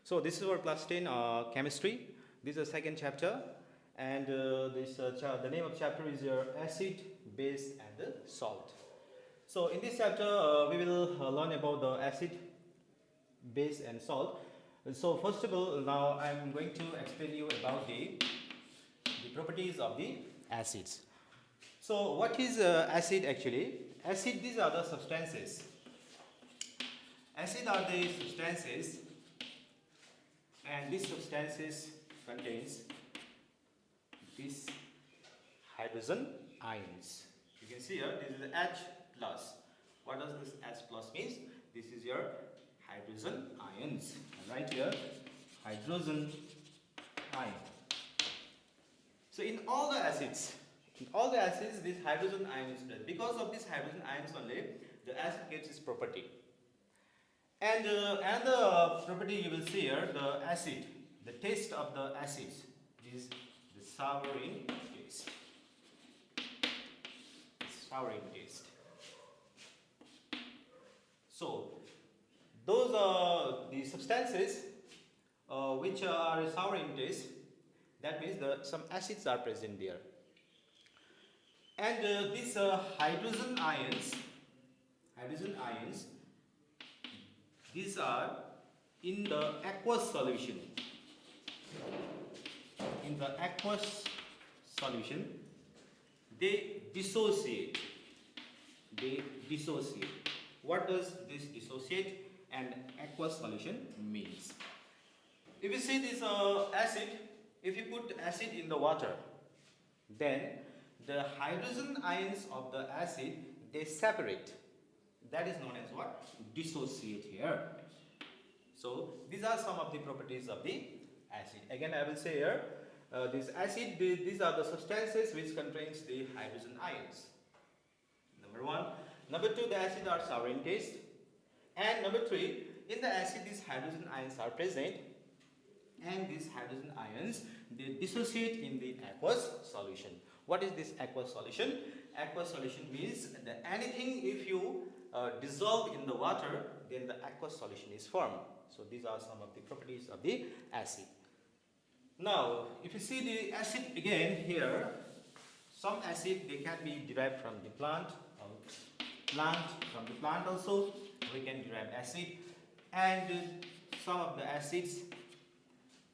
So this is our class 10 chemistry. This is the second chapter, and the name of chapter is your acid, base, and the salt. So in this chapter, we will learn about the acid, base, and salt. So first of all, now I am going to explain you about the properties of the acids. So what is acid actually? Acid, these are the substances. Acid are the substances, and these substances contains these hydrogen ions. You can see here, this is H plus. What does this H plus means? This is your hydrogen ions. Right here, hydrogen ion. So in all the acids, this hydrogen ion is present. Because of these hydrogen ions only, the acid gets its property. And another property you will see here, the acid, the taste of the acids is the souring taste. Souring taste. So those are the substances which are sour in taste. That means some acids are present there. And these hydrogen ions, these are in the aqueous solution. In the aqueous solution, they dissociate. What does this dissociate and aqueous solution means? If you see this acid, if you put acid in the water, then the hydrogen ions of the acid, they separate. That is known as what? Dissociate here. So these are some of the properties of the acid. Again, I will say here, this acid, these are the substances which contains the hydrogen ions. Number one. Number two, the acid are sour in taste. And number three, in the acid, these hydrogen ions are present. And these hydrogen ions, they dissociate in the aqueous solution. What is this aqueous solution? Aqueous solution means that anything, if you dissolve in the water, then the aqueous solution is formed. So these are some of the properties of the acid. Now, if you see the acid again here, some acid, they can be derived from the plant. From the plant also we can derive acid, and some of the acids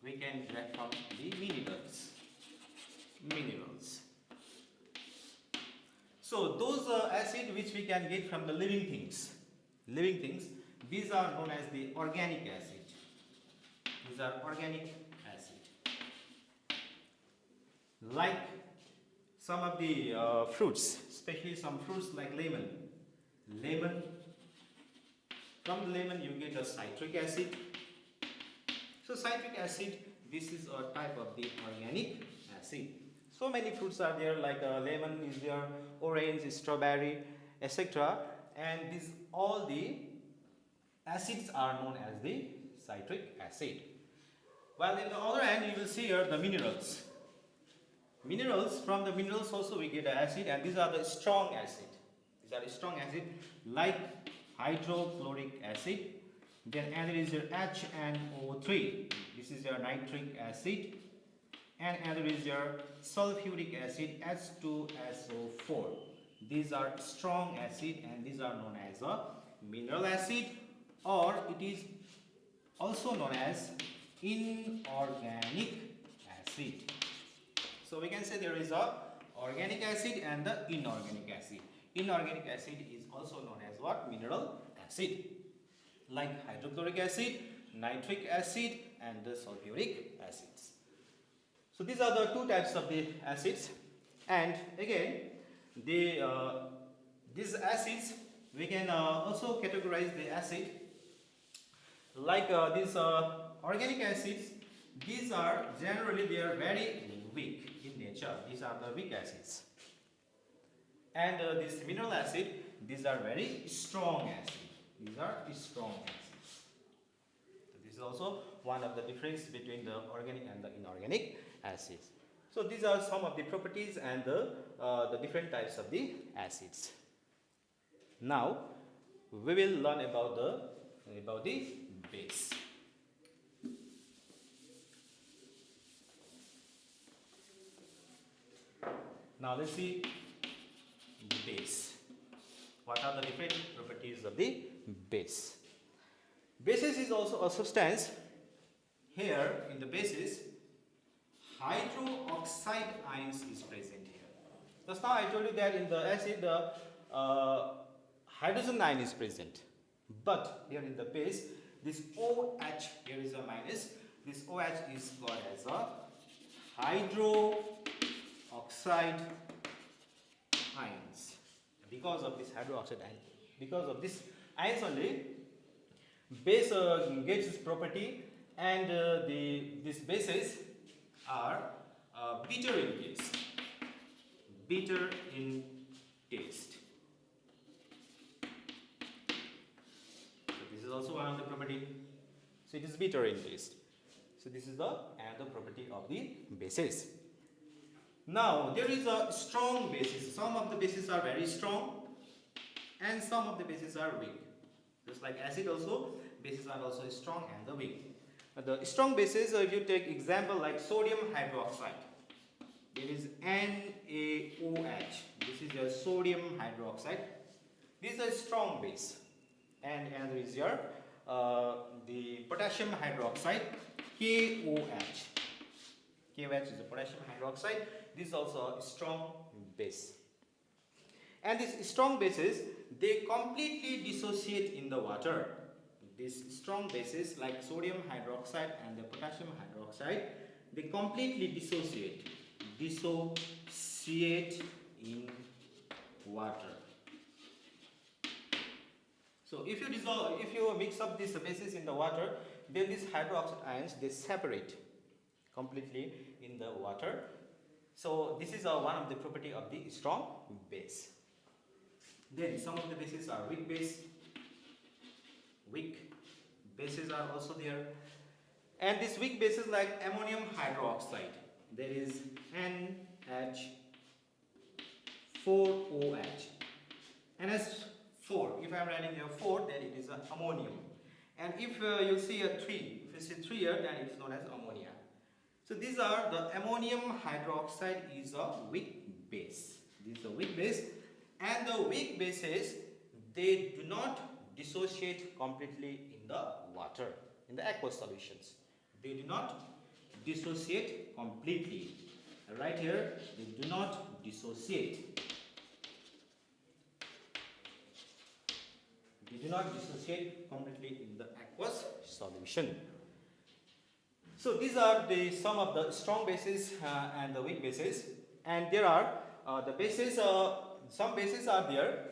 we can derive from the minerals. So those acid which we can get from the living things, these are known as the organic acid. These are organic acid. Like some of the fruits, especially some fruits like lemon. From the lemon you get a citric acid. So citric acid, this is a type of the organic acid. So many fruits are there, like lemon is there, orange, strawberry, etc. And these all the acids are known as the citric acid. While in the other hand, you will see here the minerals. From the minerals also we get acid, and these are the strong acid. Like hydrochloric acid. Then another is your HNO3. This is your nitric acid. And another is your sulfuric acid, H2SO4. These are strong acid, and these are known as a mineral acid, or it is also known as inorganic acid. So we can say there is a organic acid and the inorganic acid. Inorganic acid is also known as what? Mineral acid. Like hydrochloric acid, nitric acid, and the sulfuric acids. So these are the two types of the acids. And again, these acids, we can also categorize the acid. Like these organic acids, these are generally, they are very weak in nature. These are the weak acids. And this mineral acid, these are very strong acids. So this is also one of the difference between the organic and the inorganic acids. So these are some of the properties and the different types of the acids. Now we will learn about the base. Now let's see base. What are the different properties of the base? Bases is also a substance. Here in the bases, hydroxide ions is present here. Just now I told you that in the acid the hydrogen ion is present, but here in the base this OH, here is a minus, this OH is called as a hydroxide ions. Because of this hydroxide ion, because of this ions only, base gets this property, and these bases are bitter in taste. Bitter in taste. So this is also one of the property. So it is bitter in taste. So this is the another property of the bases. Now there is a strong basis. Some of the bases are very strong, and some of the bases are weak. Just like acid also, bases are also strong and the weak. The strong bases, if you take example like sodium hydroxide, there is NaOH. This is your sodium hydroxide. This is a strong base. And there is your the potassium hydroxide, KOH. KOH is the potassium hydroxide. This is also a strong base. And these strong bases, they completely dissociate in the water. These strong bases like sodium hydroxide and the potassium hydroxide, they completely dissociate in water. So if you mix up these bases in the water, then these hydroxide ions, they separate completely in the water. So this is one of the property of the strong base. Then some of the bases are weak base. Weak bases are also there. And these weak bases like ammonium hydroxide, there is NH4OH. NH4, if I am writing here 4, then it is an ammonium. And if you see a 3, if you see 3 here, then it is known as ammonia. So these are the ammonium hydroxide is a weak base. This is a weak base. And the weak bases, they do not dissociate completely in the water, in the aqueous solutions. They do not dissociate completely. Right here, they do not dissociate. They do not dissociate completely in the aqueous solution. So these are some of the strong bases and the weak bases. And there are the bases. Some bases are there.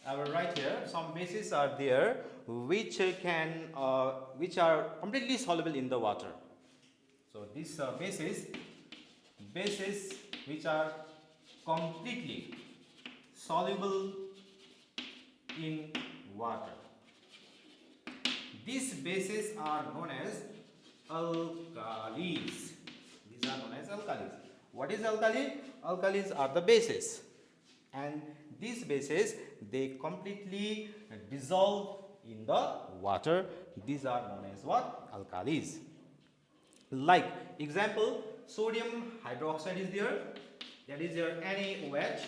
I will write here. Some bases are there which are completely soluble in the water. So these bases which are completely soluble in water. These bases are known as alkalis. These are known as alkalis. What is alkali? Alkalis are the bases. And these bases, they completely dissolve in the water. These are known as what? Alkalis. Like example, sodium hydroxide is there. That is your NaOH.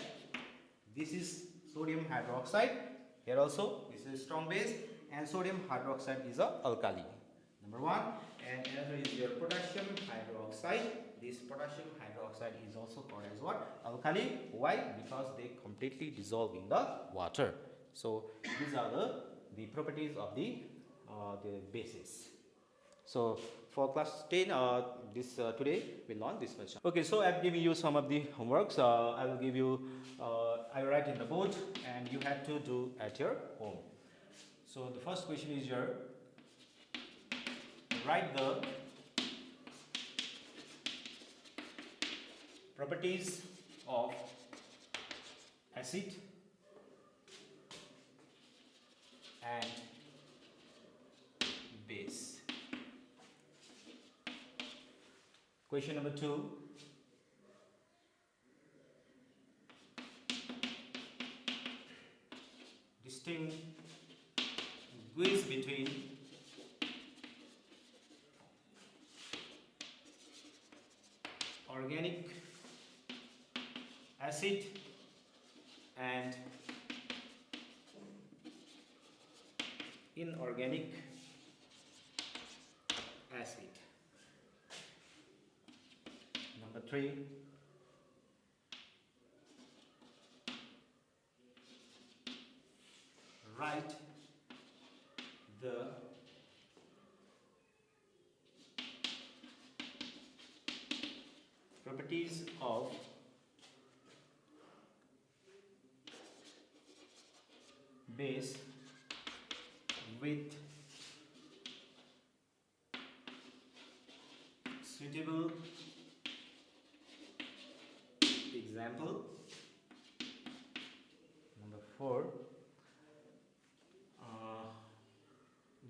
This is sodium hydroxide. Here also, this is strong base. And sodium hydroxide is a alkali. Number 1. And another is your potassium hydroxide. This potassium hydroxide is also called as what? Alkali. Why? Because they completely dissolve in the water. So these are the properties of the bases. So for class 10, today we learn this much. Okay, so I'm giving you some of the homeworks. I will give you. I will write in the board, and you have to do at your home. So the first question is write the properties of acid and base. Question number 2. Distinguish between organic acid and inorganic acid. Number 3, write the properties of base with suitable example. Number 4,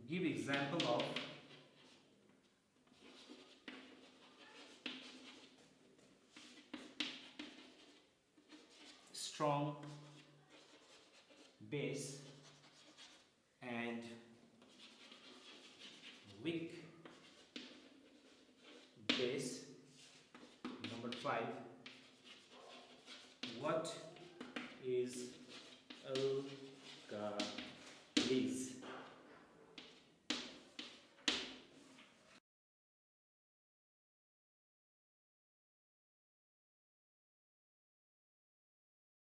give example of strong base and weak base. Number 5, what is alkali?